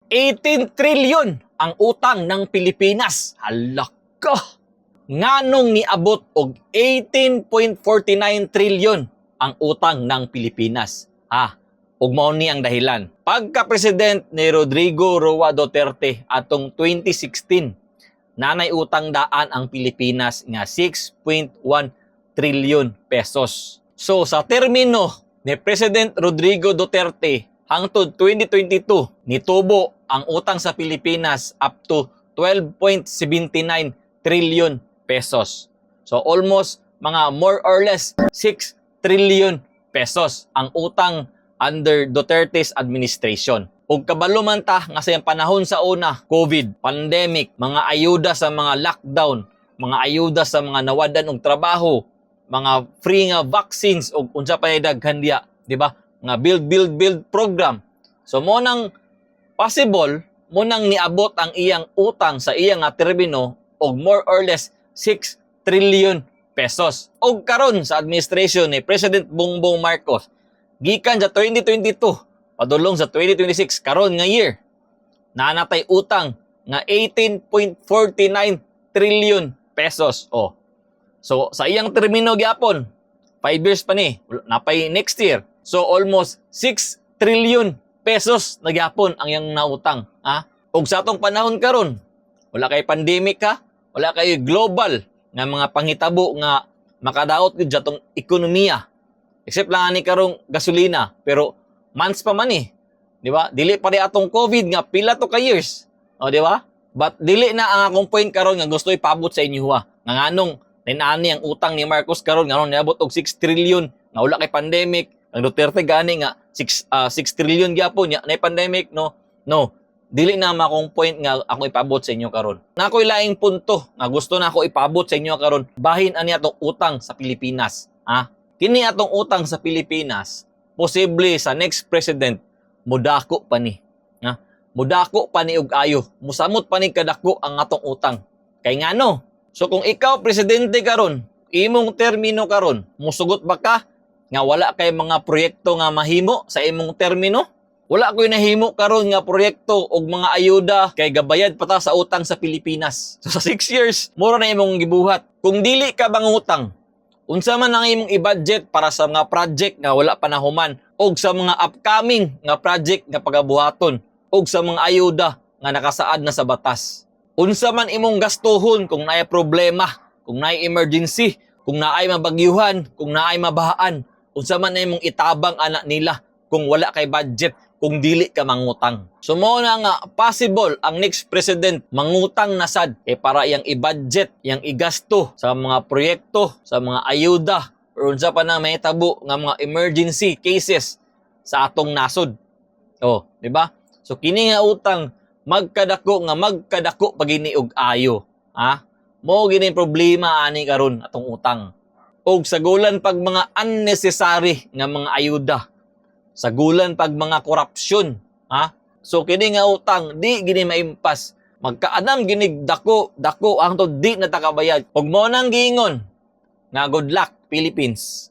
18 trilyon ang utang ng Pilipinas. Hala ka! Nganong niabot og 18.49 trilyon ang utang ng Pilipinas. Ug mao ni ang dahilan. Pagka-president ni Rodrigo Roa Duterte atong 2016, nanay utang daan ang Pilipinas nga 6.1 trilyon pesos. So sa termino ni President Rodrigo Duterte hangtod 2022, nitubo ang utang sa Pilipinas up to 12.79 trilyon pesos. So almost mga more or less 6 trillion pesos ang utang under Duterte's administration. Ug kabalo man ta nga sa panahon sa una, COVID, pandemic, mga ayuda sa mga lockdown, mga ayuda sa mga nawadan og trabaho, mga free nga vaccines ug unsa pa daghan diya, di ba? Nga build program. So mo nang possible mo nang niabot ang iyang utang sa iyang termino og more or less 6 trillion pesos. Og karon sa administration ni President Bongbong Marcos, gikan sa 2022 padulong sa 2026 karon nga year, nanatay utang nga 18.49 trillion pesos. So sa iyang termino gyapon 5 years pa ni, napay next year. So almost 6 trillion pesos na gyapon ang iyang nautang. Og sa atong panahon karon, wala kay pandemic wala kay global nga mga panghitabo nga makadaot gid sa atong ekonomiya. Except lang ani karong gasolina, pero months pa man di ba? Dili pa ri atong COVID nga pila to ka years. Di ba? But dili na ang akong point karon nga gusto ipabot sa inyo nga nganong tinani ang utang ni Marcos karon nganong niabot og 6 trillion nga wala kay pandemic. Ang Duterte gani nga 6 trillion gyapon nya na pandemic no. Dili na akong point nga ako ipabot sa inyo karon. Nakoy laing punto nga gusto na ako ipabot sa inyo karon bahin ani atong utang sa Pilipinas. Kini atong utang sa Pilipinas, posible sa next president mudako pa ni. Mudako pa ni og ayo. Musamot pa ni kadako ang atong utang. Kay ngano? So kung ikaw presidente karon, imong termino karon, musugot ba ka nga wala kay mga proyekto nga mahimo sa imong termino? Wala ko'y nahimo karon nga proyekto og mga ayuda kay gabayad pa ta sa utang sa Pilipinas. So sa 6 years, mura na imong gibuhat. Kung dili ka bangutang, unsa man ang imong i-budget para sa mga project nga wala pa nahuman og sa mga upcoming nga project nga pagabuhaton og sa mga ayuda nga nakasaad na sa batas. Unsa man imong gastuhon kung naay problema, kung naay emergency, kung naay mabagyuhan, kung naay mabahaan, unsa man imong itabang anak nila kung wala kay budget, kung dili ka mangutang. So mo na nga possible ang next president mangutang na sad para iyang i-budget, iyang igasto sa mga proyekto, sa mga ayuda, o unsa pa na may tabo nga mga emergency cases sa atong nasod. Di ba? So kini nga utang magkadako pagini og ayo. Mo gini problema ani karon atong utang. Og sagulan pag mga unnecessary nga mga ayuda. Sagulan pag mga korupsyon. So kini nga utang di gini maimpas. Magkaanam ginig dako hangtod di natakabayad. Ug mo nang giingon nga good luck Philippines.